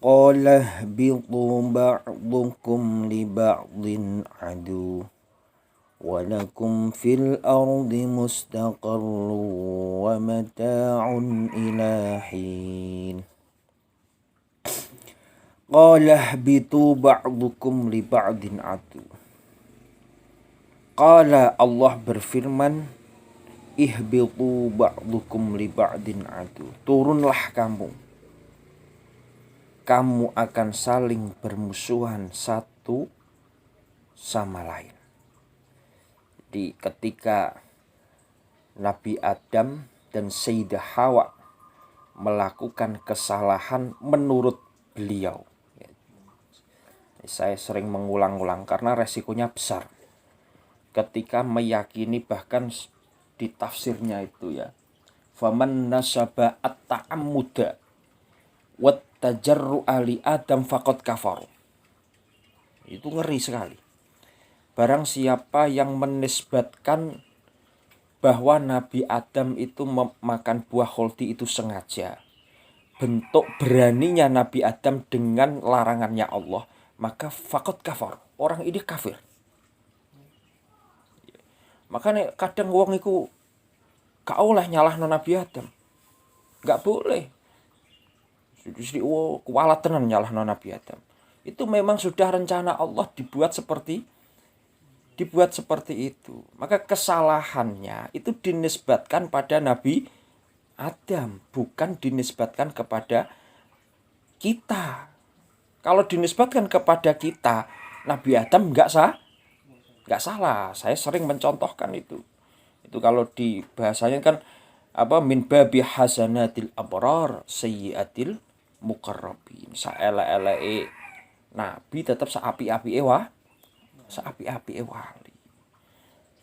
Qala ihbitu ba'dukum li ba'din adu wa lakum fil ardi mustaqarrun wa mata'un ila hin. Qala ihbitu ba'dukum li ba'din adu. Qala Allah berfirman, ihbitu ba'dukum li ba'din adu. Turunlah kamu akan saling bermusuhan satu sama lain. Jadi ketika Nabi Adam dan Sayyidah Hawa melakukan kesalahan menurut beliau, saya sering mengulang-ulang karena resikonya besar ketika meyakini, bahkan di tafsirnya itu ya, faman nasaba at-ta'ammuda wat tajarru ali Adam faqad kafar. Itu ngeri sekali. Barang siapa yang menisbatkan bahwa Nabi Adam itu memakan buah kholdi itu sengaja, bentuk beraninya Nabi Adam dengan larangannya Allah, maka faqad kafar. Orang ini kafir. Makanya kadang wong iku gak oleh nyalahno Nabi Adam. Gak boleh. Jadi kualat tenan nyalahno Nabi Adam. Itu memang sudah rencana Allah dibuat seperti itu. Maka kesalahannya itu dinisbatkan pada Nabi Adam, bukan dinisbatkan kepada kita. Kalau dinisbatkan kepada kita, Nabi Adam nggak salah. Saya sering mencontohkan itu. Itu kalau di bahasanya kan min babi hasanatil abrar sayyiatil muqarrabin. Saelek-eleke Nabi tetap seapi-api wali.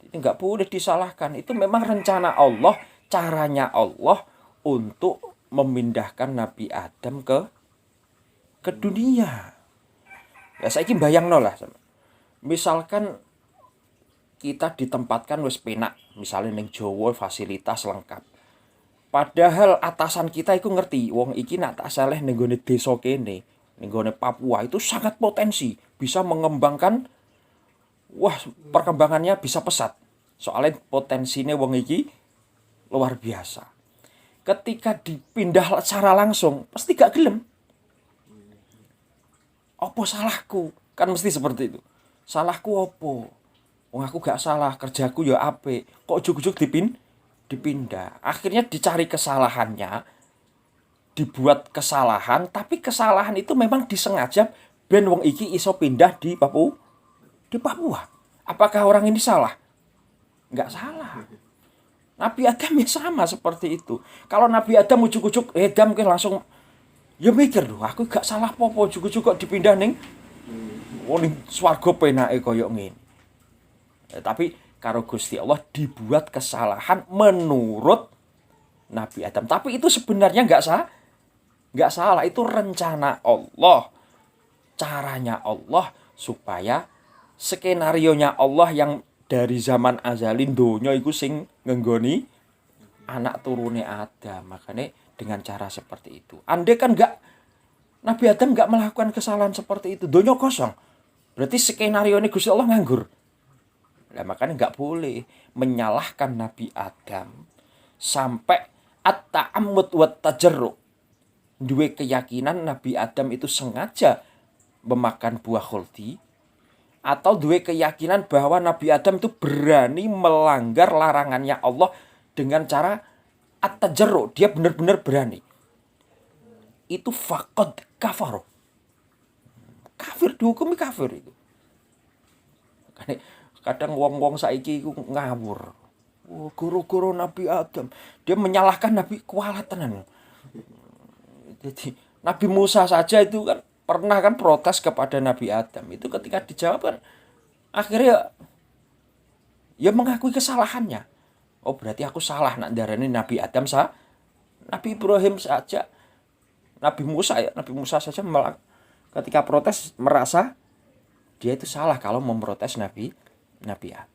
Itu nggak boleh disalahkan. Itu memang rencana Allah, caranya Allah untuk memindahkan Nabi Adam ke dunia. Ya saiki bayangno lah. Misalkan kita ditempatkan wis penak, misalnya ning Jawa fasilitas lengkap. Padahal atasan kita itu ngerti, wong iki nak tak saleh ning gone desa kene, ning gone Papua itu sangat potensi, bisa mengembangkan, perkembangannya bisa pesat. Soalnya potensinya wong iki luar biasa. Ketika dipindah secara langsung, pasti gak gelem. Apa salahku? Kan mesti seperti itu. Salahku apa? Wong aku gak salah, kerjaku ya apik. Kok ujug-ujug dipindah. Akhirnya dicari kesalahannya, dibuat kesalahan, tapi kesalahan itu memang disengaja ben wong iki iso pindah di Papua. Apakah orang ini salah? Enggak salah. Nabi Adam ya sama seperti itu. Kalau Nabi Adam ujug-ujug Adam langsung ya mikir loh, aku gak salah apa-apa, ujug-ujug kok dipindah ning swarga penake koyo ngene. Tapi karo Gusti Allah dibuat kesalahan menurut Nabi Adam. Tapi itu sebenarnya nggak salah. Itu rencana Allah, caranya Allah supaya skenarionya Allah yang dari zaman azali donya iku sing ngenggoni anak turune Adam. Makanya dengan cara seperti itu. Andai kan Nabi Adam nggak melakukan kesalahan seperti itu, donya kosong. Berarti skenario ini Gusti Allah nganggur. Nah, makanya nggak boleh menyalahkan Nabi Adam sampai at-ta'ammud wa tajarru. Dua keyakinan Nabi Adam itu sengaja memakan buah kholdi, atau dua keyakinan bahwa Nabi Adam itu berani melanggar larangannya Allah dengan cara at-tajarru. Dia benar-benar berani. Itu faqad kafar. Kafir, dihukumi kafir itu. Kadang wong-wong saiki iku ngawur. Guru-guru Nabi Adam, dia menyalahkan Nabi kualat tenan. Jadi Nabi Musa saja itu kan pernah kan protes kepada Nabi Adam. Itu ketika dijawab kan akhirnya ya mengakui kesalahannya. Oh berarti aku salah nak darani Nabi Adam Nabi Ibrahim saja, Nabi Musa saja ketika protes merasa dia itu salah kalau memprotes Nabi Adam.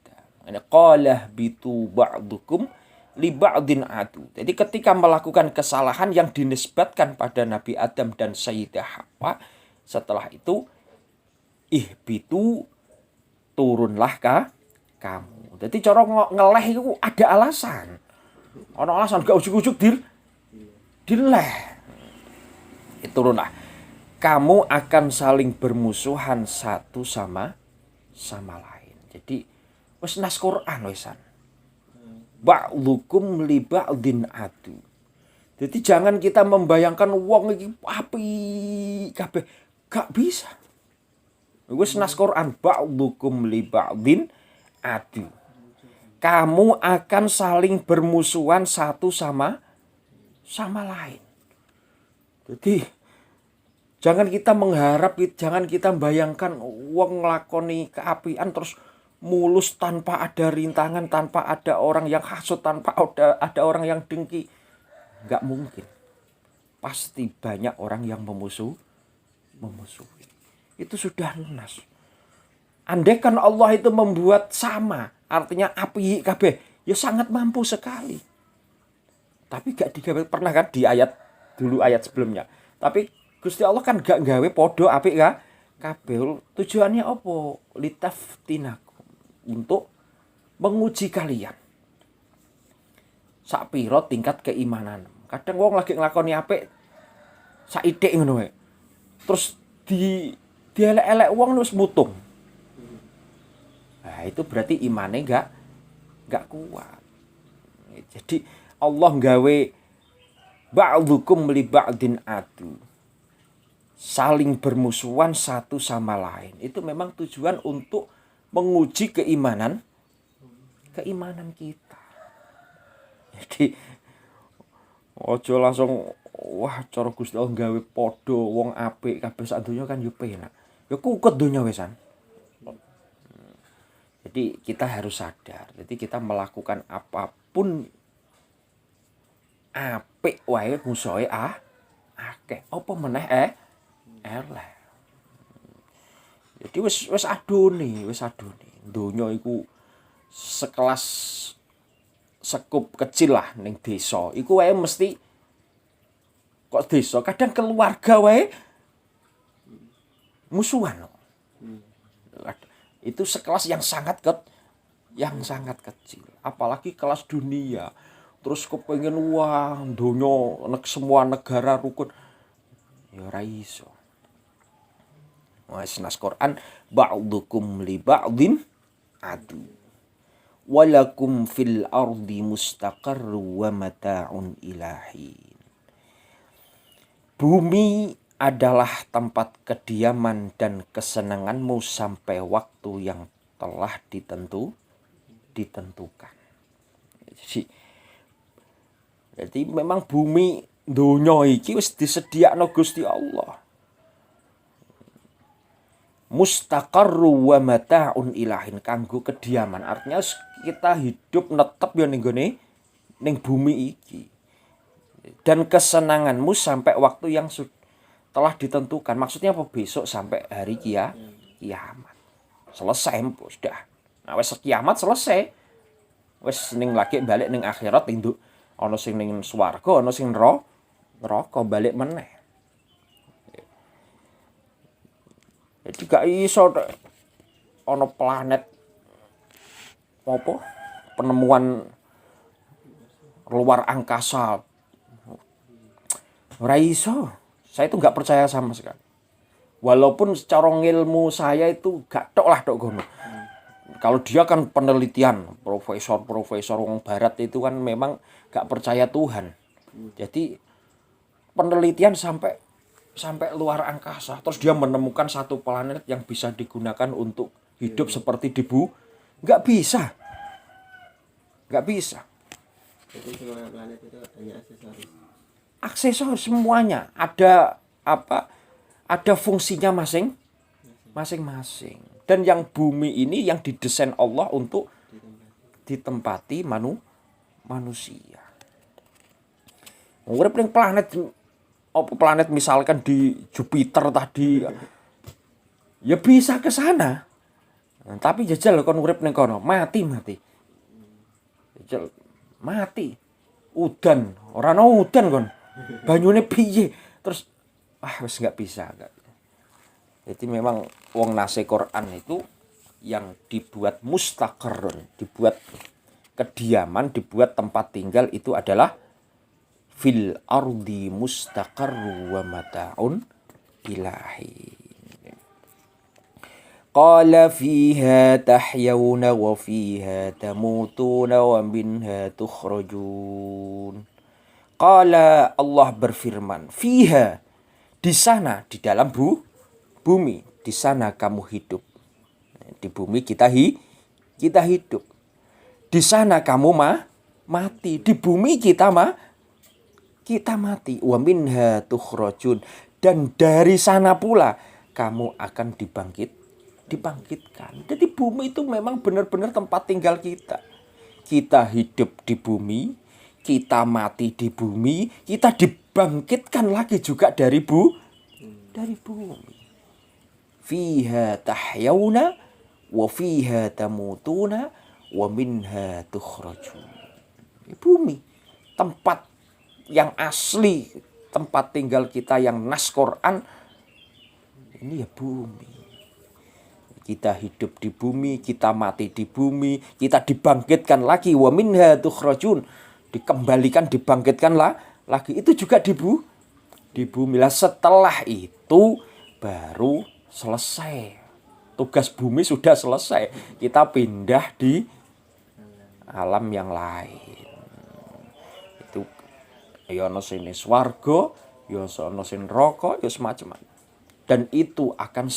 Qala bitu ba'dukum li ba'din adu. Jadi ketika melakukan kesalahan yang dinisbatkan pada Nabi Adam dan Sayyidah Hawa, setelah itu ihbitu, turunlah kamu. Jadi cara ngeleh itu ada alasan. Ono alasan gak ujuk-ujuk dileh. Turunlah. Kamu akan saling bermusuhan satu sama lain. Jadi wis nas Quran wisan. Ba'lukum li ba'din adu. Jadi jangan kita membayangkan wong iki api kabeh, gak bisa. Wis nas Quran, ba'lukum li ba'din adu. Kamu akan saling bermusuhan satu sama lain. Jadi jangan kita mengharap, jangan kita bayangkan wong nglakoni keapian terus mulus tanpa ada rintangan, tanpa ada orang yang hasut, tanpa ada orang yang dengki. Enggak mungkin. Pasti banyak orang yang memusuhi. Itu sudah nas. Andaikan Allah itu membuat sama, artinya api kabeh, ya sangat mampu sekali. Tapi gak digawe, pernah kan di ayat sebelumnya. Tapi Gusti Allah kan gak gawe podo apik kabeh. Tujuannya apa? Litaftinakum, untuk menguji kalian. Sak pira tingkat keimanan. Kadang wong lagi nglakoni apik saithik ngono wae. Terus dielek-elek wong wis mutung. Nah, itu berarti imane gak kuat. Jadi Allah gawe ba'dukum li ba'din adu. Saling bermusuhan satu sama lain. Itu memang tujuan untuk menguji keimanan kita. Jadi ojo langsung wah cara Gusti Allah gawe padha wong apik kabeh sak donya kan yo penak. Ya kukut donya wesan. Jadi kita harus sadar. Jadi kita melakukan apapun apik wae musuhe akeh. Apa meneh eleh. Jadi wis adone. Donya iku sekelas sekup kecil lah ning desa. Iku wae mesti kok desa kadang keluarga wae musuhan. Itu sekelas yang sangat kecil. Apalagi kelas dunia. Terus kepengen wah donya semua negara rukun. Ya ora iso. Wis nas Quran ba'dukum li ba'din adu. Walakum fil ardi mustaqarru wa mata'un ilahi. Bumi adalah tempat kediaman dan kesenanganmu sampai waktu yang telah ditentukan. Jadi memang bumi donya iki wis disediakno Gusti Allah. Mustaqarru wa mata'un ilahin, kanggo kediaman. Artinya kita hidup netep ya ning bumi iki. Dan kesenanganmu sampai waktu yang telah ditentukan. Maksudnya apa? Besok sampai hari kiamat. Selesai sudah. Nah wis kiamat selesai. Wis ning lagi balik ning akhirat induk ana sing ning swarga, ana sing neraka balik meneh. Jadi gak iso ana planet apa? Penemuan luar angkasa. Ora iso. Saya itu gak percaya sama sekali. Walaupun secara ilmu saya itu gak tok gono. Kalau dia kan penelitian, profesor wong barat itu kan memang gak percaya Tuhan. Jadi penelitian sampai luar angkasa. Terus dia menemukan satu planet yang bisa digunakan untuk hidup seperti di bumi. Gak bisa. Jadi semua planet itu hanya aksesoris semuanya. Ada apa? Ada fungsinya masing-masing. Dan yang bumi ini yang didesain Allah untuk ditempati manusia. Urip ning planet misalkan di Jupiter tadi ya bisa ke sana. Tapi jajal kon urip ning kono, mati. Jajal mati. Udan, ora ono udan kon. Banyune piye? Terus wis enggak bisa. Jadi memang wong nase Quran itu yang dibuat mustaqarrun, dibuat kediaman, dibuat tempat tinggal itu adalah fil ardi mustaqarru wa mata'un ilahi. Qala fiha tahyawna wa fiha tamutuna wa minha tukhrajun. Qala Allah berfirman, fiha, di sana, di dalam bumi, di sana kamu hidup. Di bumi kita hidup. Di sana kamu mati. Di bumi kita mati. Wa minha tukhrajun, dan dari sana pula kamu akan dibangkitkan. Jadi bumi itu memang benar-benar tempat tinggal kita. Kita hidup di bumi, kita mati di bumi, kita dibangkitkan lagi juga dari bumi. Fiha tahyawna wa fiha tamutuna wa minha tukhrajun. Bumi, tempat yang asli, tempat tinggal kita yang nas Quran, ini ya bumi. Kita hidup di bumi, kita mati di bumi, kita dibangkitkan lagi, wa minha tukhrajun, dikembalikan, dibangkitkan lagi, itu juga di bumi. Lah setelah itu baru selesai. Tugas bumi sudah selesai. Kita pindah di alam yang lain. Itu ya ono sing swarga, ya ono sing neraka, ya semacam. Dan itu akan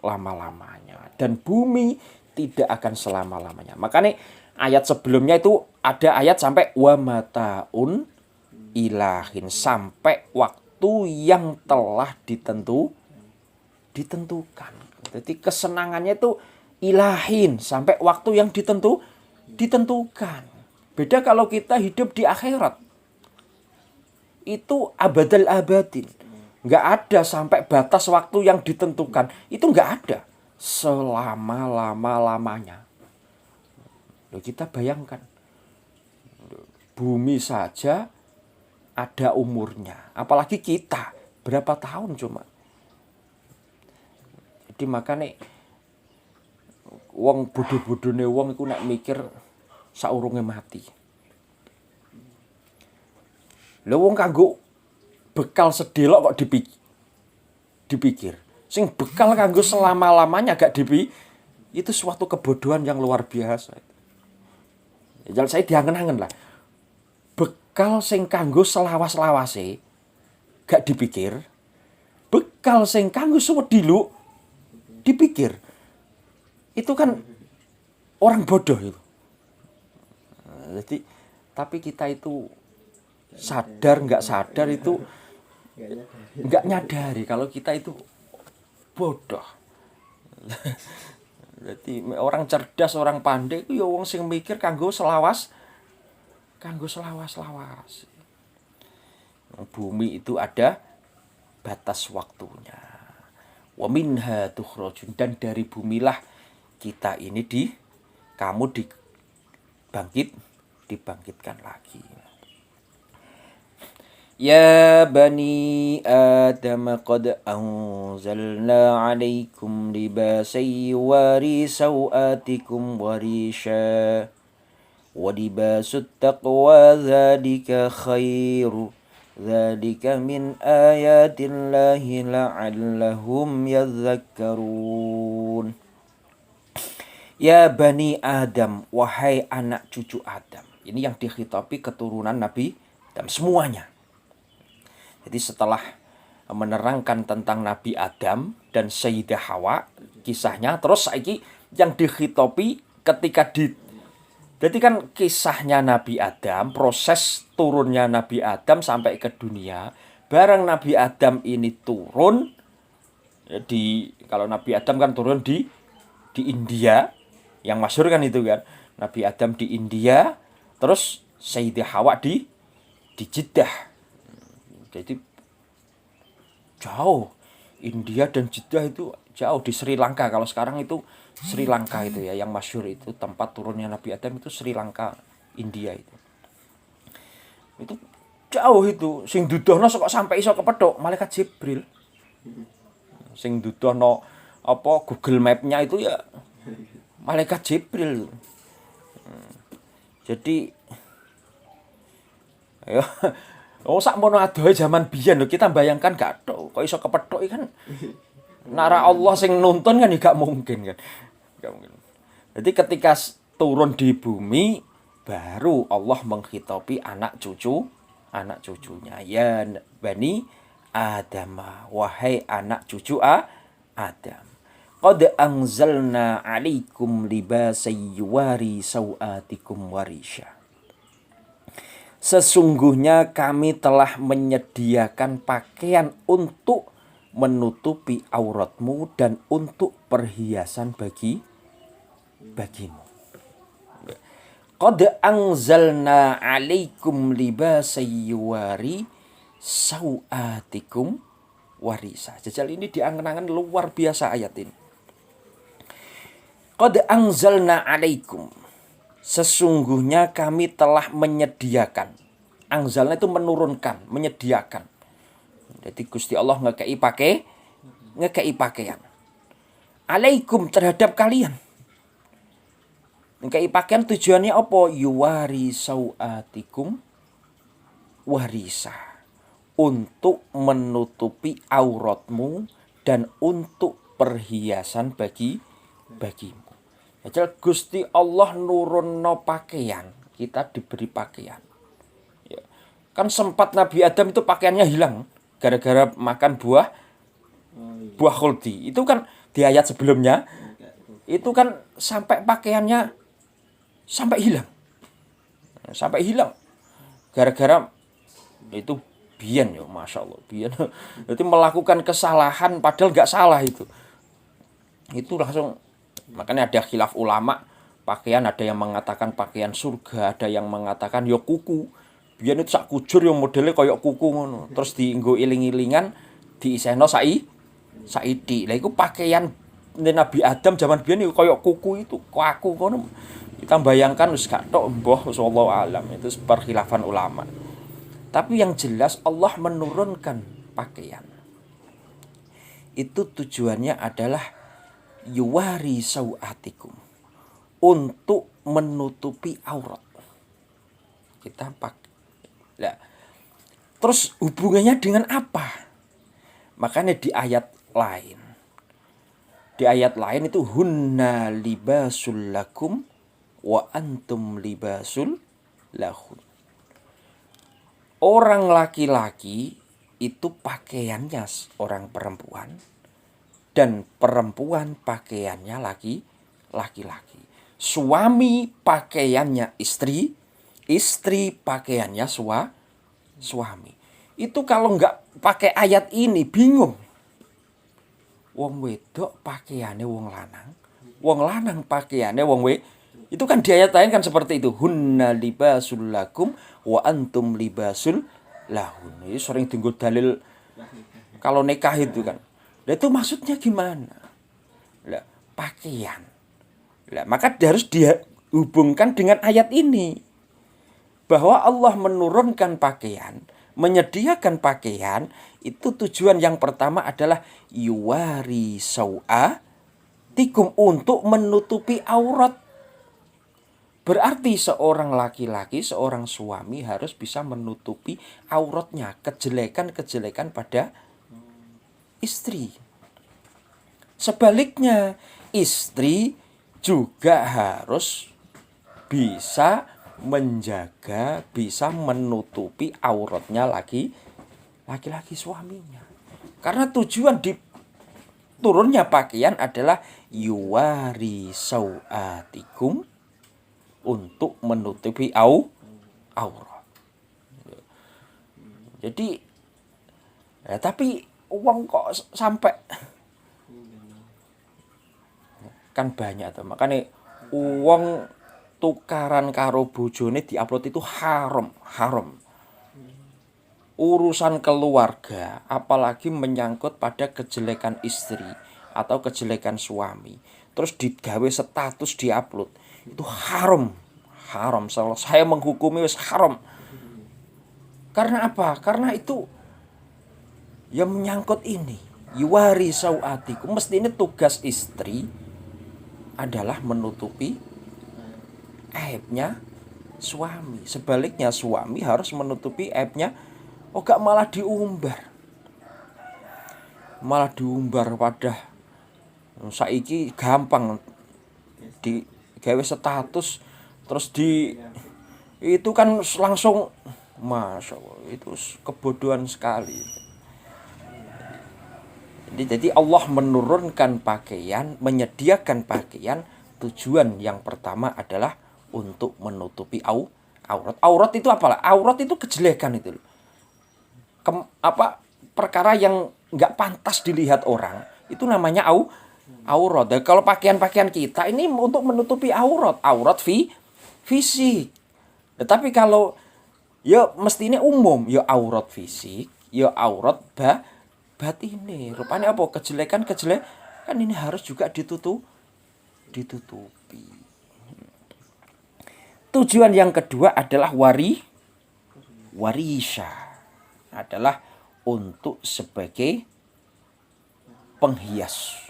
lama-lamanya. Dan bumi tidak akan selama-lamanya. Makanya ayat sebelumnya itu ada ayat sampai wa mataun ilahin, sampai waktu yang telah ditentukan. Jadi kesenangannya itu ilahin, sampai waktu yang ditentukan. Beda kalau kita hidup di akhirat. Itu abadal abadin. Nggak ada sampai batas waktu yang ditentukan. Itu nggak ada. Selama-lama-lamanya. Kita bayangkan. Bumi saja ada umurnya. Apalagi kita. Berapa tahun cuma. Jadi makanya wong bodoh-bodohne wong iku nek mikir saurunge mati. Lha wong kanggo bekal sedelok kok dipikir. Sing bekal kanggo selama-lamanya gak itu suatu kebodohan yang luar biasa. Ya saya diangen-angen lah. Bekal sing kanggo selawas-lawase gak dipikir. Bekal sing kanggo suwediluk dipikir. Itu kan orang bodoh itu. Jadi tapi kita itu sadar nggak sadar itu nggak nyadari kalau kita itu bodoh. Jadi orang cerdas, orang pandai itu ya wong sing mikir kanggo selawas. Bumi itu ada batas waktunya. Wa minha tukhrajun, dan dari bumilah kita ini dibangkitkan lagi. Ya bani Adam qad anzalna 'alaikum libasan yuwari sawatikum wa risha wa libasut taqwa dzalika khairu dzalika min ayatillahi la'allahum yadhakkarun. Ya bani Adam, wahai anak cucu Adam. Ini yang dikhitabi keturunan Nabi Adam semuanya. Jadi setelah menerangkan tentang Nabi Adam dan Sayyidah Hawa, kisahnya, terus saiki yang dikhitabi ketika jadi kan kisahnya Nabi Adam, proses turunnya Nabi Adam sampai ke dunia. Bareng Nabi Adam ini turun kalau Nabi Adam kan turun di India, yang masyhur kan itu kan. Nabi Adam di India, terus Sayyidah Hawa di Jeddah. Jadi jauh, India dan Jeddah itu jauh, di Sri Lanka. Kalau sekarang itu Sri Lanka itu ya, yang masyhur itu tempat turunnya Nabi Adam itu Sri Lanka. India itu. Itu jauh itu, sing dudohno kok sampai iso kepethuk malaikat Jibril. Sing dudohno apa Google Map-nya itu ya malaikat Jibril. Jadi ya oh sakmono adohe zaman biyen lho, kita bayangkan gak tok kok iso kepethuk kan. Nara Allah sing nuntun kan ya gak mungkin kan. Gak mungkin. Jadi ketika turun di bumi baru Allah menghitopi anak cucunya, ya Bani Adam, wahai anak cucu Adam, qad anzalna 'alaikum libasan yuwari sawatikum warisha. Sesungguhnya kami telah menyediakan pakaian untuk menutupi auratmu dan untuk perhiasan bagimu. Qad anzalna 'alaikum libasan yuwari sawatikum warisa. Jajal ini diangen-angen luar biasa ayat ini. Qad anzalna 'alaikum. Sesungguhnya kami telah menyediakan. Anzalna itu menurunkan, menyediakan. Jadi Gusti Allah ngekei pakaian. Alaikum terhadap kalian. Ngekei pakaian tujuannya apa? Yuwari sawatikum warisa. Untuk menutupi auratmu dan untuk perhiasan bagimu. Jadi Gusti Allah nurunno pakaian, kita diberi pakaian. Ya. Kan sempat Nabi Adam itu pakaiannya hilang gara-gara makan buah khuldi. Itu kan di ayat sebelumnya itu kan sampai pakaiannya sampai hilang gara-gara itu biyen ya, masya Allah biyen. Jadi melakukan kesalahan padahal nggak salah itu langsung. Makanya ada khilaf ulama pakaian, ada yang mengatakan pakaian surga, ada yang mengatakan ya kuku. Biyen itu sak kujur yang modelnya kayak kuku ngono. Terus dienggo iling-ilingan diisehno saiki. Lah iku pakaian Nabi Adam zaman biyen iku kayak kuku itu, kaku ngono. Kita bayangkan wis gak tok mbah sallallahu alam, itu perkhilafan ulama. Tapi yang jelas Allah menurunkan pakaian. Itu tujuannya adalah yuwari sawatikum, untuk menutupi aurat. Kita pakai. Nah, terus hubungannya dengan apa? Makanya di ayat lain. Di ayat lain itu hunna libasul lakum wa antum libasul lahun. Orang laki-laki itu pakaiannya orang perempuan dan perempuan pakaiannya laki-laki. Suami pakaiannya istri, istri pakaiannya suami. Itu kalau nggak pakai ayat ini bingung. Wong wedok pakaiannya wong lanang pakaiannya wong wedok. Itu kan di ayat lain kan seperti itu. Hunna libasul lakum wa antum libasul lahun. Ini sering dienggo dalil kalau nikah itu kan. Nah, itu maksudnya gimana? Lah, pakaian. Lah, maka harus dihubungkan dengan ayat ini. Bahwa Allah menurunkan pakaian, menyediakan pakaian, itu tujuan yang pertama adalah yuwari sawatikum, untuk menutupi aurat. Berarti seorang laki-laki, seorang suami harus bisa menutupi auratnya, kejelekan-kejelekan pada istri. Sebaliknya, istri juga harus bisa menjaga, bisa menutupi auratnya laki-laki suaminya. Karena tujuan turunnya pakaian adalah yuwari sawatikum, untuk menutupi aurat. Jadi ya, tapi uang kok sampai kan banyak tuh. Makanya uang tukaran karo bojone diupload itu haram. Urusan keluarga, apalagi menyangkut pada kejelekan istri atau kejelekan suami, terus digawe status diupload, itu haram haram. Saya menghukumi wis haram. Karena apa? Karena itu yang menyangkut ini. Yuwari sauatikum. Mesti ini tugas istri adalah menutupi aibnya suami. Sebaliknya suami harus menutupi aibnya. Oh gak malah diumbar. Malah diumbar pada saiki gampang digawe status terus itu kan langsung Masya Allah, itu kebodohan sekali. Jadi Allah menurunkan pakaian, menyediakan pakaian, tujuan yang pertama adalah untuk menutupi aurat. Aurat itu apalah? Aurat itu kejelekan itu. Perkara yang nggak pantas dilihat orang, itu namanya aurat. Dan kalau pakaian-pakaian kita ini untuk menutupi aurat fisik. Tetapi kalau ya mestinya umum, ya aurat fisik, ya aurat batine. Rupanya apa? Kejelekan ini harus juga ditutupi. Tujuan yang kedua adalah warisha. Adalah untuk sebagai penghias.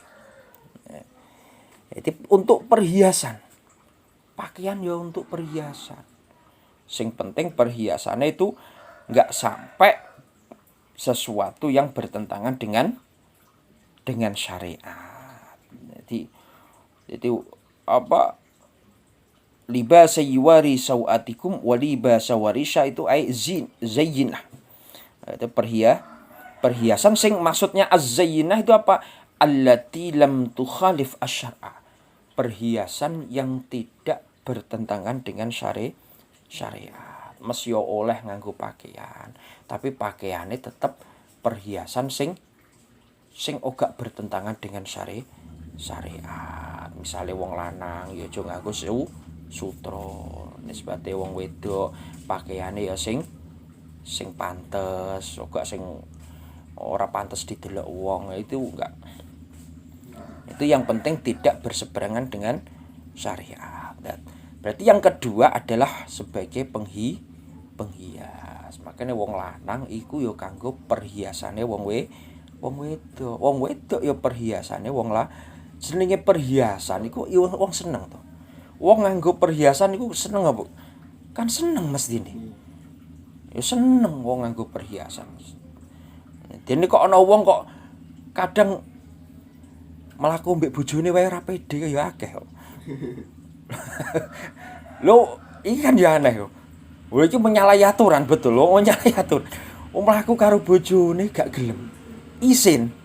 Jadi untuk perhiasan. Pakaian ya untuk perhiasan. Sing penting perhiasannya itu nggak sampai sesuatu yang bertentangan dengan syariat. Jadi apa? Libasa yuwari sawatikum wa libasa warisha itu zayyinah. Itu perhiasan sing maksudnya az-zayyinah itu apa? Allati lam tukhalif asy-syar'a. Perhiasan yang tidak bertentangan dengan syariat. Mes yo oleh nganggo pakaian, tapi pakaiannya tetap perhiasan sing ora bertentangan dengan syariat. Misale wong lanang ya aja nganggo sutra, nisbate wong wedok pakaiane ya sing pantes, ora sing ora pantes didelok wong. Itu enggak. Itu yang penting tidak berseberangan dengan syariat. Berarti yang kedua adalah sebagai penghias. Makanya wong lanang iku yo kanggo perhiasane wong wedok. Wong wedok yo perhiasane wong jenenge perhiasan iku yo wong seneng to. Wong nganggo perhiasan iku seneng apa? Kan seneng mestine. Yo seneng wong nganggo perhiasan. Dene kok ana wong kok kadang mlaku mbek bojone wae ora pede ya akeh kok. Lo iki kan ya aneh yo. Lho iki menyalahi aturan betul lho, menyalahi aturan. Mlaku karo bojone gak gelem. Isin.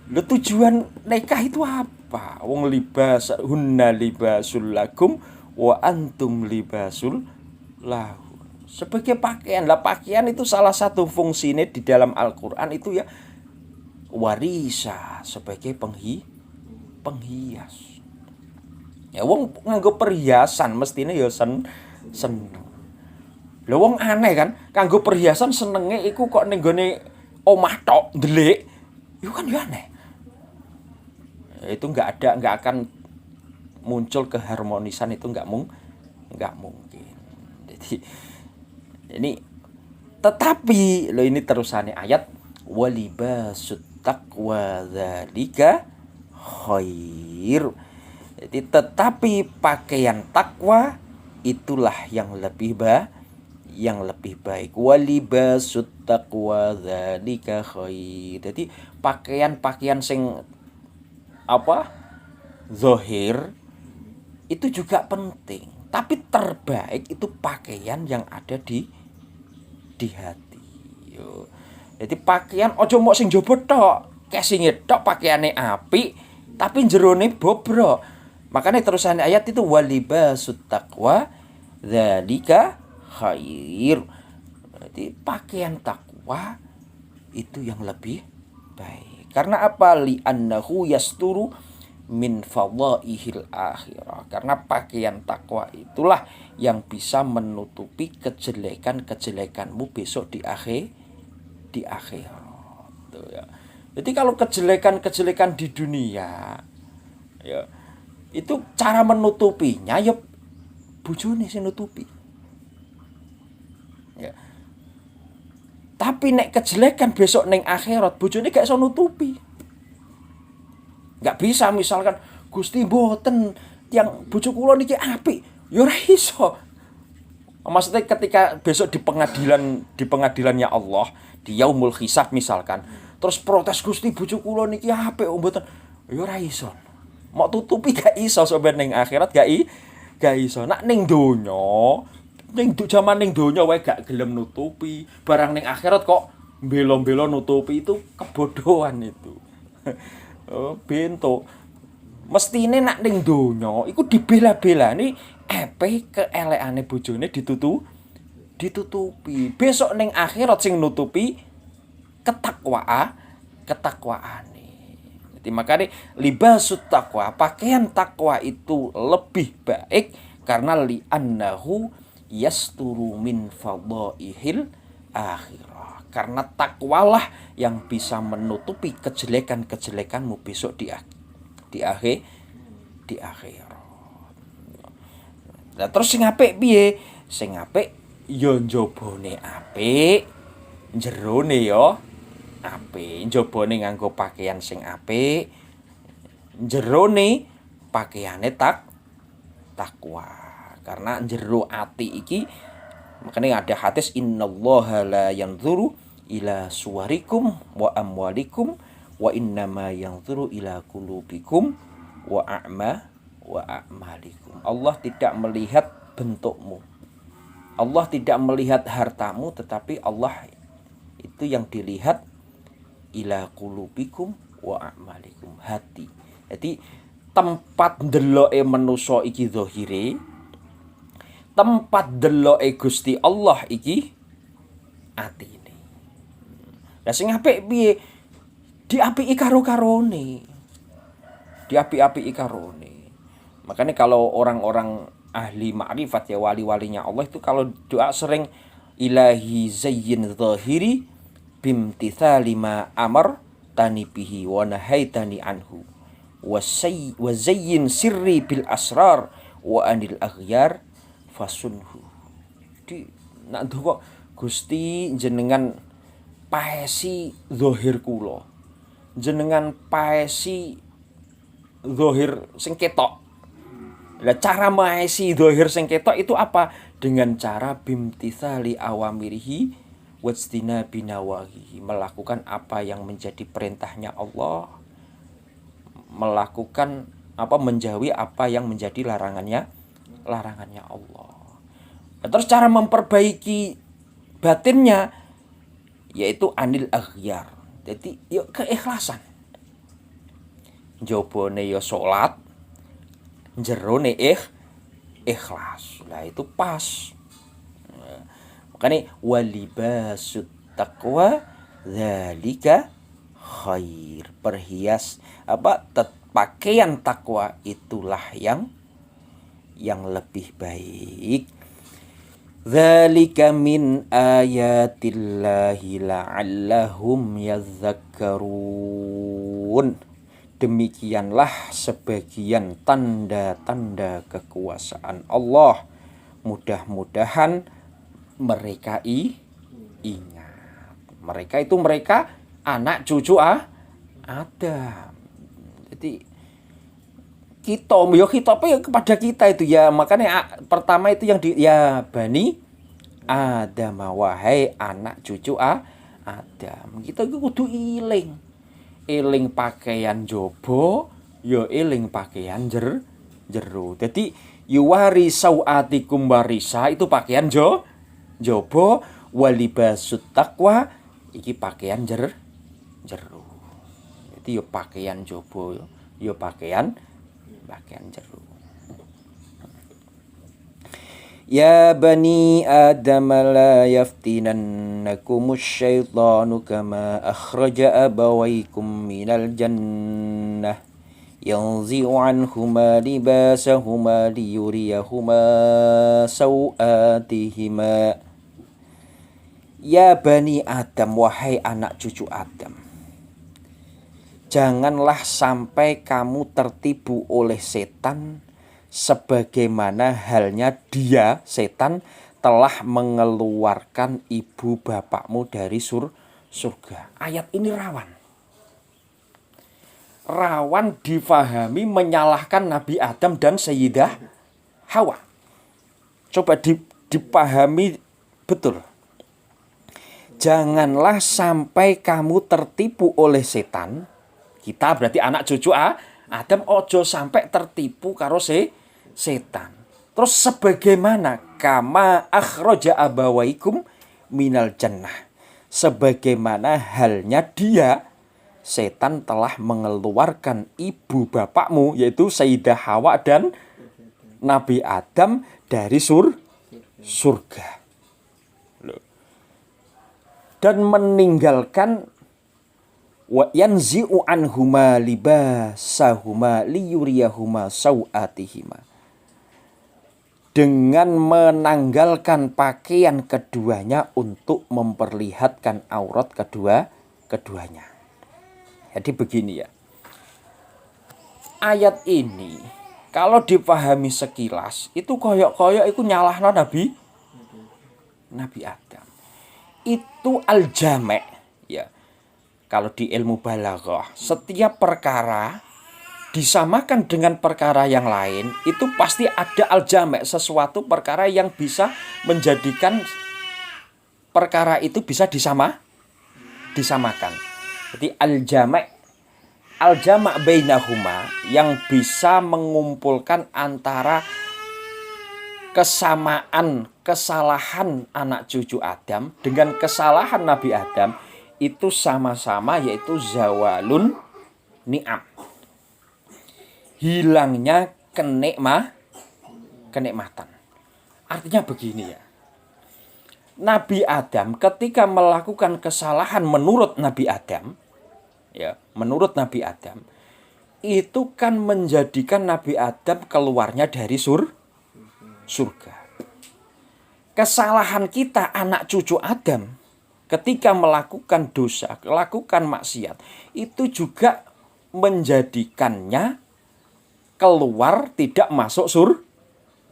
Lho tujuan nikah itu apa? Wong hunna libasul lakum wa antum libasul lahun. Sebagai pakaian. Lah pakaian itu salah satu fungsinya di dalam Al-Qur'an itu ya warisa sebagai penghias. Ya wong nganggo perhiasan mestine ya seneng. Lha wong aneh kan, kanggo perhiasan senenge iku kok ning gone omah tok ndelik. Iku kan ya aneh. Itu enggak akan muncul keharmonisan itu enggak mungkin. Jadi ini tetapi lo ini terusannya ayat walibasut taqwa dzalika khair. Jadi tetapi pakaian takwa itulah yang lebih baik. Walibasut taqwa dzalika khair. Jadi pakaian sing zahir itu juga penting, tapi terbaik itu pakaian yang ada di hati. Yo. Jadi pakaian ojo mok sing jaba tok, casinge tok pakaiane apik, tapi jerone bobrok. Makanya terusan ayat itu walibasut taqwa dzalika khair. Jadi pakaian takwa itu yang lebih baik. Karena apa? Li annahu yasturu min fadhaihil akhirah. Karena pakaian takwa itulah yang bisa menutupi kejelekan-kejelekanmu besok di akhirat. Tuh ya. Jadi kalau kejelekan-kejelekan di dunia ya itu cara menutupinya ya bojone sing nutupi. Ya. Tapi nek kejelekan besok ning akhirat bojone gak iso nutupi. Gak bisa misalkan Gusti mboten yang bojo kula niki apik, ya ora iso. Maksudnya ketika besok di pengadilannya Allah, di yaumul hisab misalkan, terus protes Gusti bojo kula niki apik mboten, ya ora iso. Mau tutupi gak iso sampeyan ning akhirat gak iso. Nak ning donya, jaman ning donya wae gak gelem nutupi, barang ning akhirat kok belo-belo nutupi, itu kebodohan itu. Oh, bento. Mestine nak ning donya iku dibela-belani keelekane bojone ditutupi. Besok ning akhirat sing nutupi ketakwaane. Jadi makanya libasut taqwa, pakaian takwa itu lebih baik karena li'annahu yasturu min fadhaihil akhirah. Karena takwalah yang bisa menutupi kejelekan-kejelekanmu besok di akhirat. Lah terus sing apik piye? Sing apik ya njabane apik, jerone ya apik. Njabane nganggo pakaian sing apik, jerone pakaiane takwa. Karena jero ati iki makanya ada hadis innallaha la yanzuru ila suwarikum wa amwalikum wa innama yanzuru ila qulubikum wa a'malikum. Allah tidak melihat bentukmu. Allah tidak melihat hartamu, tetapi Allah itu yang dilihat ila qulubikum wa a'malikum, hati. Jadi tempat ndeloke manusa iki zahire, tempat ndeloke Gusti Allah iki atine. Lah sing apik piye? Diapiki karo-karone. Diapik-apiki karone. Makanya kalau orang-orang ahli ma'rifat ya wali-walinya Allah itu kalau doa sering ilahi zayyin zahiri bimtithali ma amar tani bihi wa nahaitani anhu wa zayyin sirri bil asrar wa anil aghyar fasunhu. Di nak ndonga Gusti jenengan paesi zahir kula. Jenengan paesi zahir sing ketok. Lah cara maesi zahir sing ketok itu apa? Dengan cara bimtithali awamirihi wajtina binawahihi, melakukan apa yang menjadi perintahnya Allah, melakukan menjauhi apa yang menjadi larangannya Allah. Nah, terus cara memperbaiki batinnya yaitu anil aghyar. Jadi yuk keikhlasan. Jobone yo salat, jerone ikhlas. Lah itu pas. Makanya walibasut taqwa dzalika khair. Perhias pakaian takwa itulah yang lebih baik. Dzalika min ayatillahi la'allahum yadhakkarun. Demikianlah sebagian tanda-tanda kekuasaan Allah. Mudah-mudahan mereka ingat. Mereka anak cucu Adam. Jadi kita kepada kita itu ya, makanya pertama itu yang bani Adam, wahai anak cucu Adam. Kita kudu eling pakaian jaba, ya eling pakaian jero. Jadi yuwari sauatikum warisa itu pakaian jaba, walibasut taqwa iki pakaian jero. Jadi ya pakaian jaba, ya pakaian jero. Ya bani Adam la yaftinannakumus syaitanu kama akhraja abawaykum minal jannah yanzi'u anhuma libasahuma liyuriyahuma sawatihima. Ya bani Adam, wahai anak cucu Adam, janganlah sampai kamu tertipu oleh setan sebagaimana halnya dia setan telah mengeluarkan ibu bapakmu dari surga. Ayat ini rawan difahami menyalahkan Nabi Adam dan Sayyidah Hawa. Coba dipahami betul. Janganlah sampai kamu tertipu oleh setan. Kita berarti anak cucu Adam, ojo sampai tertipu karo setan. Terus sebagaimana kama akhraja abawaikum minal jannah. Sebagaimana halnya dia setan telah mengeluarkan ibu bapakmu yaitu Sayyidah Hawa dan Nabi Adam dari surga. Dan meninggalkan wa yanzi'u anhuma libasahuma liyuriyahuma sawatihima, dengan menanggalkan pakaian keduanya untuk memperlihatkan aurat keduanya. Jadi begini ya. Ayat ini kalau dipahami sekilas itu koyok-koyok itu nyalahno Nabi Adam. Itu al-jami' ya. Kalau di ilmu balaghah, setiap perkara disamakan dengan perkara yang lain, itu pasti ada al-jami', sesuatu perkara yang bisa menjadikan perkara itu bisa disamakan. Jadi al-jami' bainahuma, yang bisa mengumpulkan antara kesamaan kesalahan anak cucu Adam dengan kesalahan Nabi Adam itu sama-sama, yaitu zawalun ni'am, hilangnya kenikmatan. Artinya begini ya. Nabi Adam ketika melakukan kesalahan menurut Nabi Adam itu kan menjadikan Nabi Adam keluarnya dari surga. Kesalahan kita anak cucu Adam ketika melakukan dosa, melakukan maksiat, itu juga menjadikannya keluar, tidak masuk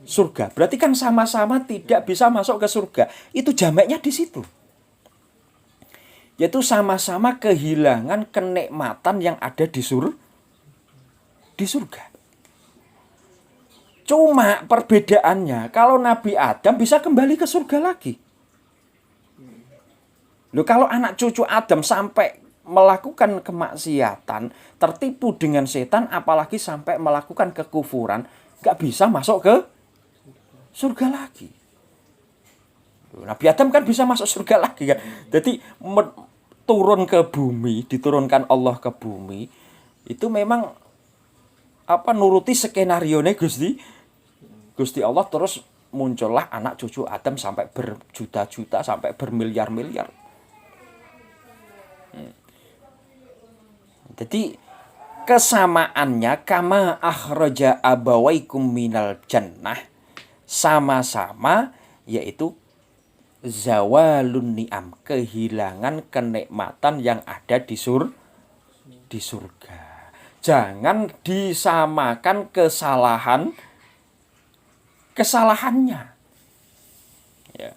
surga. Berarti kan sama-sama tidak bisa masuk ke surga. Itu jamaknya di situ. Yaitu sama-sama kehilangan kenikmatan yang ada di surga. Cuma perbedaannya, kalau Nabi Adam bisa kembali ke surga lagi. Loh, kalau anak cucu Adam sampai melakukan kemaksiatan, tertipu dengan setan, apalagi sampai melakukan kekufuran, gak bisa masuk ke surga lagi. Loh, Nabi Adam kan bisa masuk surga lagi kan. Jadi turun ke bumi, diturunkan Allah ke bumi, itu memang nuruti skenario-nya Gusti Allah, terus muncullah anak cucu Adam sampai berjuta-juta, sampai bermiliar-miliar. Jadi kesamaannya kama akhraja abawaikum minal jannah, sama-sama yaitu zawalun ni'am, kehilangan kenikmatan yang ada di surga. Jangan disamakan kesalahannya. Ya.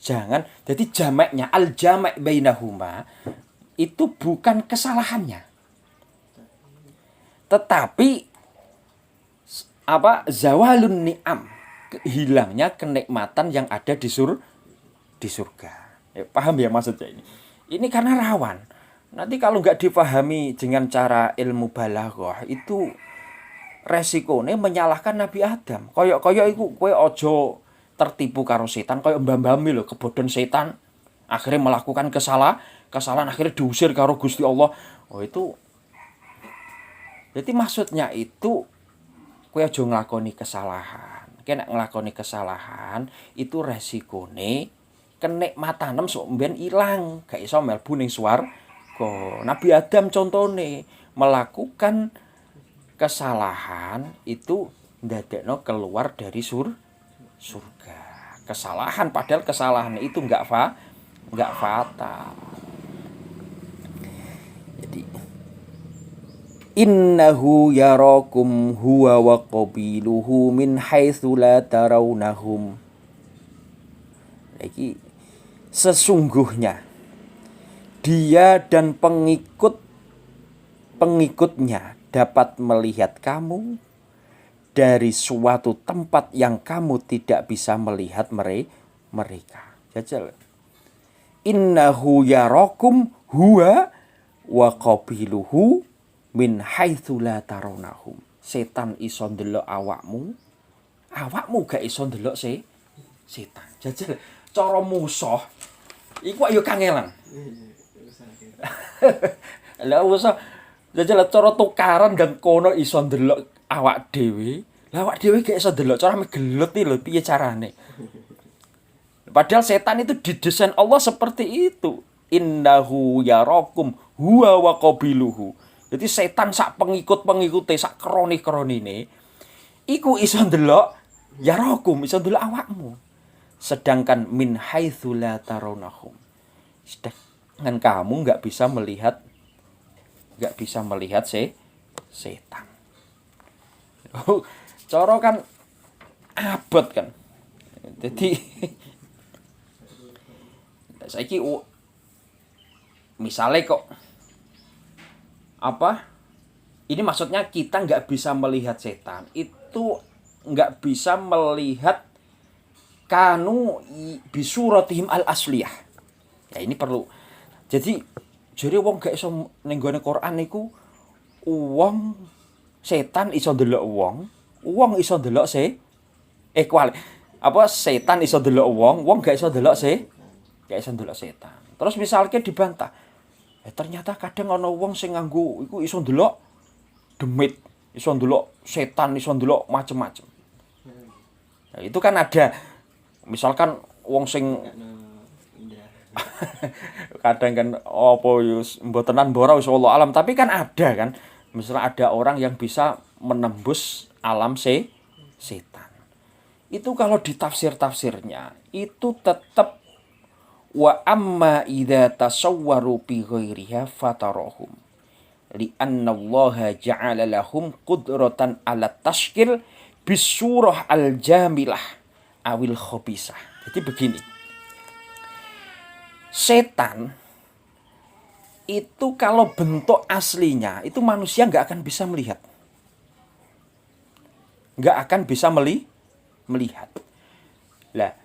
Jangan, jadi jamaknya al-jami' bainahuma itu bukan kesalahannya. Tetapi zawalun ni'am, hilangnya kenikmatan yang ada di surga. Ya, paham ya maksudnya ini? Ini karena rawan. Nanti kalau nggak dipahami dengan cara ilmu balaghah, itu resikonya menyalahkan Nabi Adam. Koyok iku kowe ojo tertipu karo setan, koyok mbambami lho kebodhon setan. Akhirnya melakukan kesalahan akhirnya diusir karo Gusti Allah. Oh itu. Jadi maksudnya itu kowe ojo nglakoni kesalahan. Kena nglakoni kesalahan itu resikone kenikmatanem sok mben ilang, gak iso mlebu ning swarga. Nabi Adam contohnya melakukan kesalahan itu ndadekno keluar dari surga. Kesalahan, padahal kesalahan itu enggak fatal. Jadi Innahu yarakum huwa wa qabiluhu min haitsu la tarawnahum. Iki sesungguhnya dia dan pengikutnya dapat melihat kamu dari suatu tempat yang kamu tidak bisa melihat mereka. Jajal. Innahu yarakum huwa wa qabiluhu min haitsu la tarawnahum. Setan iso ndelok awakmu, awakmu gak iso ndelok setan. Jajal cara musuh iku ayo kangelan. Lah musuh jajal cara tukaran dan kono iso ndelok awak dhewe. Lah awak dhewe gak iso ndelok cara megelut iki lho piye carane. Padahal setan itu didesain Allah seperti itu. Innahu yarakum huwa wa qabiluhu. Jadi setan sak pengikut-pengikute sak kroni-kronine iku iso ndelok yarakum, iso ndelok awakmu. Sedangkan min haitsu la tarawnahum. Sedangkan kamu enggak bisa melihat setan. Cara kan abot kan. Jadi saiki misalnya kok apa? Ini maksudnya kita nggak bisa melihat setan. Itu nggak bisa melihat kanu bisuratihim al-asliyah. Ya ini perlu. Jadi wong gak iso ning gone Quran niku wong setan iso ndelok wong iso ndelok setan iso ndelok wong gak iso ndelok setan. Terus misalnya dibantah. Ternyata kadang ana wong sing nganggo iku iso ndelok demit, iso ndelok setan, iso ndelok macem-macem. Nah, itu kan ada misalkan wong sing kadang kan apa yo mbotenan mbora wis wallahu alam, tapi kan ada kan. Misalnya ada orang yang bisa menembus alam setan. Itu kalau ditafsir-tafsirnya itu tetap wa amma idza tasawwaru bi ghairiha fatarahum li anna Allah ja'ala lahum qudratan ala tashkil bisurah al-jamilah awil khabisah. Jadi begini. Setan itu kalau bentuk aslinya itu manusia nggak akan bisa melihat. Nggak akan bisa melihat. Lah,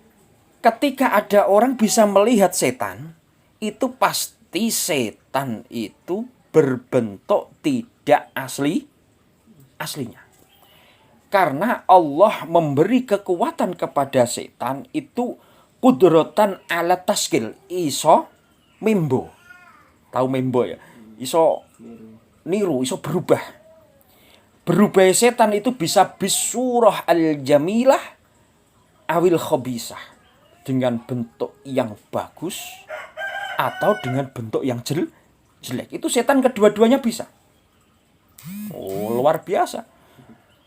ketika ada orang bisa melihat setan, itu pasti setan itu berbentuk tidak aslinya. Karena Allah memberi kekuatan kepada setan itu kudratan ala taskil, iso membo. Tahu membo ya? Iso niru, iso berubah. Berubah setan itu bisa bisurah al-jamilah awil khabisah. Dengan bentuk yang bagus atau dengan bentuk yang jelek. Itu setan kedua-duanya bisa. Oh, luar biasa.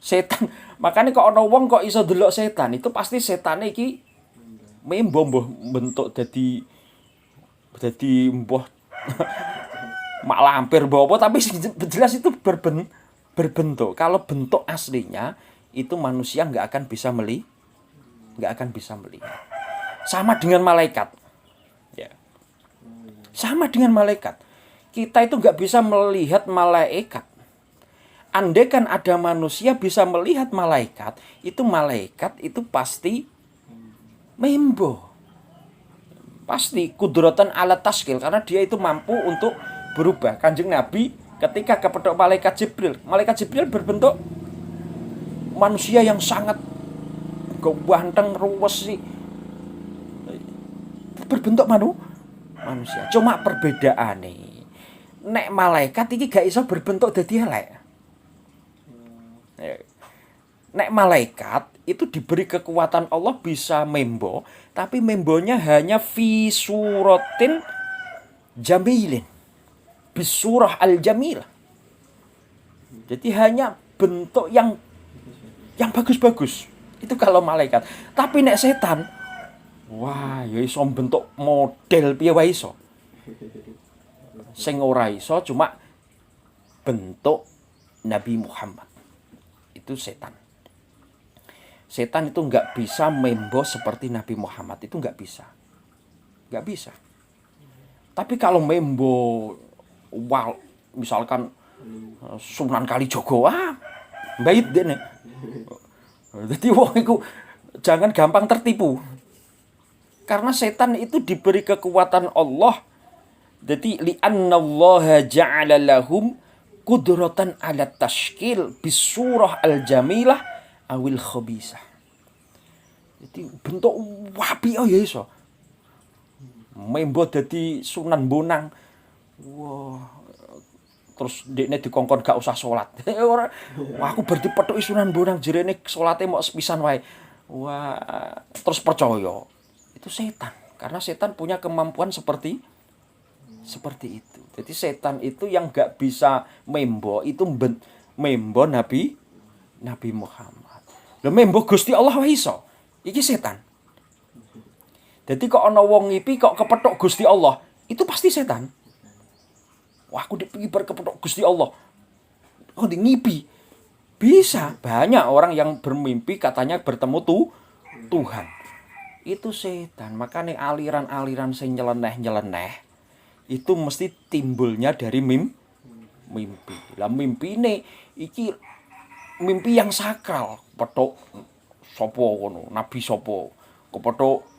Setan, makanya kok ana wong kok iso delok setan, itu pasti setane iki membo bentuk dadi mbuh mak lampir mbok apa, tapi jelas itu berbentuk. Kalau bentuk aslinya itu manusia nggak akan bisa melihat. Sama dengan malaikat. Ya. Sama dengan malaikat. Kita itu nggak bisa melihat malaikat. Andai kan ada manusia bisa melihat malaikat itu pasti membo. Pasti kudratan ala taskil, karena dia itu mampu untuk berubah. Kanjeng Nabi ketika kepetok malaikat Jibril berbentuk manusia yang sangat ganteng, ruwes sih. Berbentuk manusia. Cuma perbedaane nek malaikat iki gak iso berbentuk dadi elek. Nek malaikat itu diberi kekuatan Allah bisa membo, tapi membonya hanya fi suratin jamilin. Bisurah al-jamil. Jadi hanya bentuk yang bagus-bagus. Itu kalau malaikat. Tapi nek setan, wah, ya iso bentuk model piye wae iso. Sing ora iso cuma bentuk Nabi Muhammad. Itu setan. Setan itu nggak bisa membo seperti Nabi Muhammad. Itu nggak bisa. Nggak bisa. Tapi kalau membo, misalkan Sunan Kalijogo, baik deh nih. Jadi wong itu jangan gampang tertipu. Karena setan itu diberi kekuatan Allah. Jadi li'annallaha ja'ala lahum qudratan 'ala tashkil bisurah al-jamilah awil khabisah. Jadi bentuk wapi ya iso. Membo dadi Sunan Bonang. Wah, terus dekne dikongkon gak usah salat. Ora, aku berarti pethuki Sunan Bonang jerene salate mok sepisan wae. Wah, terus percaya. Itu setan. Karena setan punya kemampuan seperti itu. Jadi setan itu yang gak bisa membo itu membo Nabi Muhammad. Lha membo Gusti Allah wae iso. Iki setan. Jadi kok ana wong ngipi kok kepethuk Gusti Allah, itu pasti setan. Wah, aku dipibar kepethuk Gusti Allah. Oh, ngipi. Bisa, banyak orang yang bermimpi katanya bertemu Tuhan. Itu setan. Makanya aliran-aliran sing nyeleneh-nyeleneh itu mesti timbulnya dari mimpi. Lah mimpine iki mimpi yang sakral. Petuk sapa ngono, nabi sapa. Kepethuk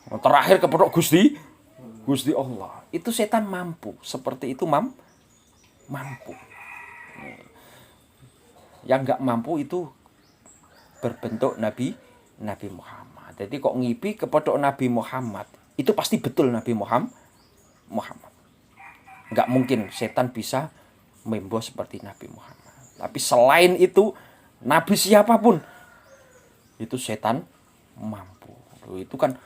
terakhir kepethuk Gusti Allah. Itu setan mampu. Seperti itu mampu. Yang enggak mampu itu berbentuk Nabi Muhammad. Jadi kok ngipi kepethuk Nabi Muhammad, itu pasti betul Nabi Muhammad. Enggak mungkin setan bisa membo seperti Nabi Muhammad. Tapi selain itu, nabi siapapun itu setan mampu. Itu kan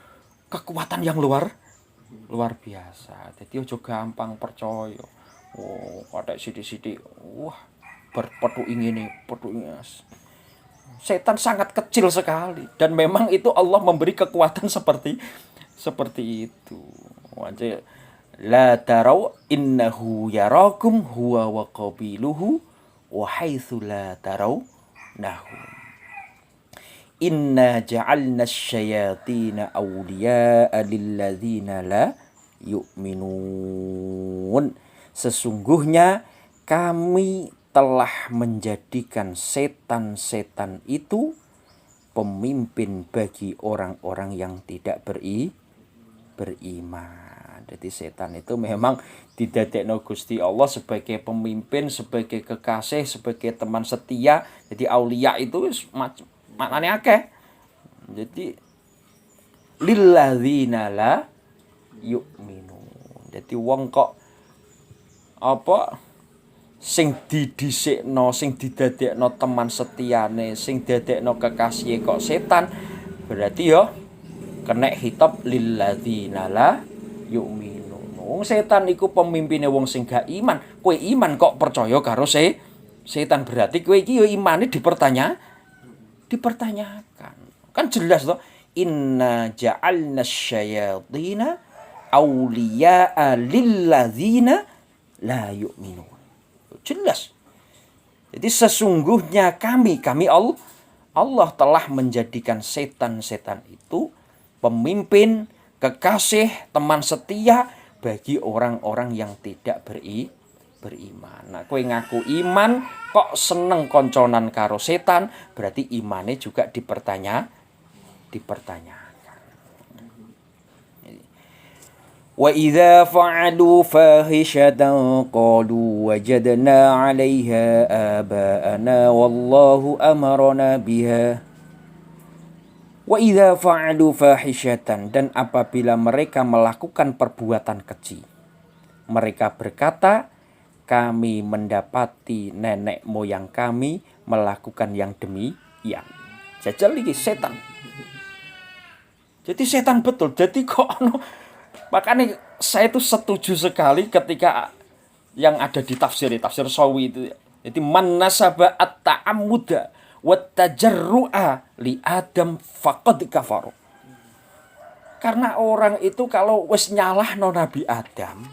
kekuatan yang luar biasa. Jadi ojo gampang percaya. Oh, ada sithik-sithik. Wah, berpetuk ngene, petuk ngene. Setan sangat kecil sekali dan memang itu Allah memberi kekuatan seperti itu. Wajah la tarau innahu yarakum huwa wa qabiluhu wa haitsu la tarau nahu. Inna ja'alna asyayatina awliya'a lilladzina la yu'minun. Sesungguhnya kami telah menjadikan setan-setan itu pemimpin bagi orang-orang yang tidak beriman. Jadi setan itu memang didadekno Gusti Allah sebagai pemimpin, sebagai kekasih, sebagai teman setia. Jadi aulia itu maknanya akeh. Jadi lilladzina la yu'minun. Jadi wong kok sing didhisikno, sing didadekno teman setiane, sing dadekno kekasih kok setan, berarti ya kena hitop lilladzina la yu'minun. Wong setan iku pemimpine wong sing gak iman. Kowe iman kok percaya karo setan, berarti kowe iki ya imane dipertanyakan. Kan jelas toh, inna ja'alna syayatina awliya'a lilladzina la yu'minun. Jelas. Jadi sesungguhnya kami Allah telah menjadikan setan-setan itu pemimpin, kekasih, teman setia bagi orang-orang yang tidak beriman. Nah, kowe ngaku iman kok seneng konconan karo setan, berarti imane juga dipertanyakan. Wa idza fa'alu fahishatan qalu wajadna 'alaiha aba'ana wallahu amarna biha. Wa idza fa'alu fahishatan, dan apabila mereka melakukan perbuatan keji, mereka berkata, kami mendapati nenek moyang kami melakukan yang demikian. Jajal iki setan. Jadi setan betul. Jadi kok makanya saya itu setuju sekali ketika yang ada di tafsir Sawi itu. Jadi man nasaba at-ta'ammuda wa tajarru'a li Adam faqad kafaru. Karena orang itu kalau wis nyalahno Nabi Adam,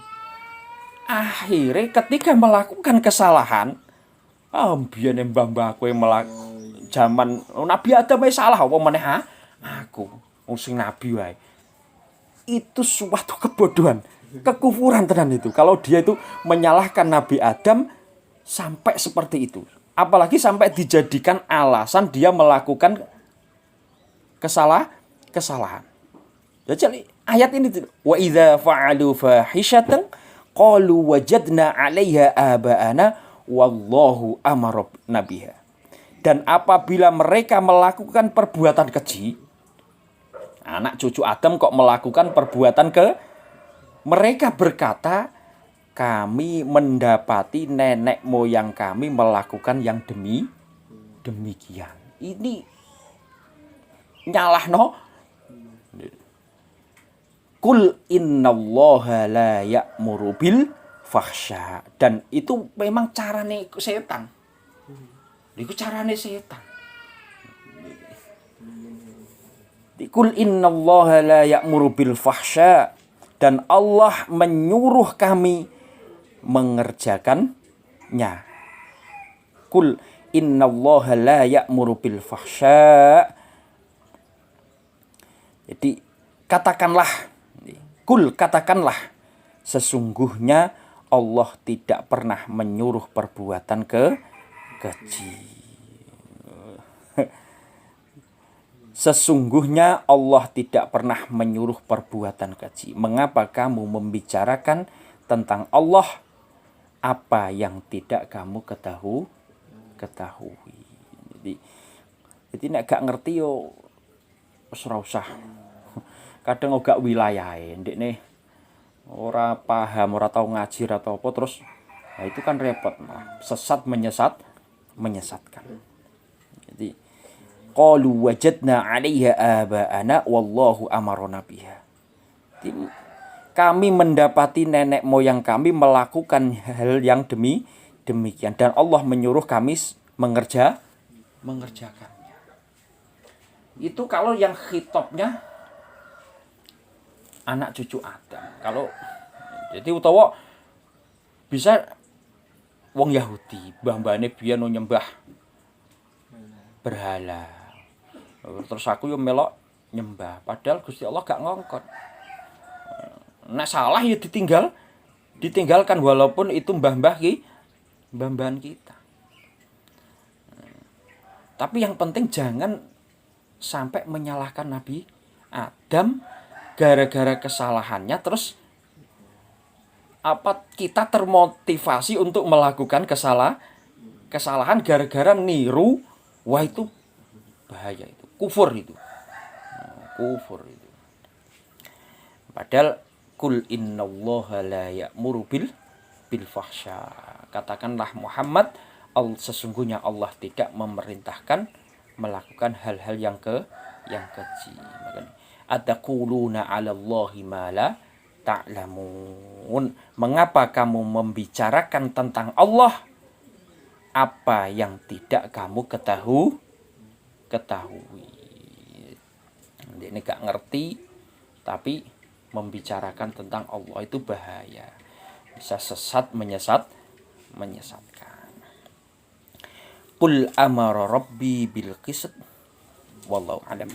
akhirnya ketika melakukan kesalahan, Biyen mbah-mbahku zaman Nabi Adam wis salah apa meneh aku. Wong sing nabi wae. Itu suatu kebodohan, kekufuran tenan itu. Kalau dia itu menyalahkan Nabi Adam sampai seperti itu. Apalagi sampai dijadikan alasan dia melakukan kesalahan. Jadi ayat ini wa idza fa'alu fahishatan qalu wajadna 'alaiha aba'ana wallahu amara nabiha. Dan apabila mereka melakukan perbuatan keji, anak cucu Adam kok melakukan perbuatan mereka berkata, kami mendapati nenek moyang kami melakukan yang demikian. Ini nyalahno. Kul innallaha la ya'muru bil fahsya. Dan itu memang carane setan. Itu carane setan. Kul innallaha la ya'muru bil fahsya. Dan Allah menyuruh kami mengerjakannya. Kul innallaha la ya'muru bil fahsya. Jadi katakanlah, katakanlah, sesungguhnya Allah tidak pernah menyuruh perbuatan keji. Sesungguhnya Allah tidak pernah menyuruh perbuatan keji. Mengapa kamu membicarakan tentang Allah apa yang tidak kamu ketahui? Jadi nek gak ngerti yo wis ora usah. Kadang gak wilayahe ndekne ora paham, ora tau ngaji atau apa terus nah itu kan repot, sesat menyesatkan. Jadi qalu wajadna 'alaiha aba'ana wallahu amarna biha. Kami mendapati nenek moyang kami melakukan hal yang demikian dan Allah menyuruh kami mengerjakannya. Itu kalau yang khitabnya anak cucu Adam. Kalau jadi utawa bisa wong Yahudi, mbah-mbahane biyen nyembah berhala. Terus aku yo melok nyembah, padahal Gusti Allah gak ngongkon. Nek salah ya ditinggalkan walaupun itu mbah-mbahan kita. Tapi yang penting jangan sampai menyalahkan Nabi Adam gara-gara kesalahannya terus kita termotivasi untuk melakukan kesalahan gara-gara niru. Wah itu bahaya, itu kufur itu. Padahal kul innallaha la ya'muru bil fahsya. Katakanlah Muhammad, sesungguhnya Allah tidak memerintahkan melakukan hal-hal yang keji. Ataquluna 'alallahi ma la ta'lamun. Mengapa kamu membicarakan tentang Allah apa yang tidak kamu ketahui? Ini gak ngerti tapi membicarakan tentang Allah itu bahaya. Bisa sesat menyesatkan. Qul amara rabbi bil qist wallahu a'lam.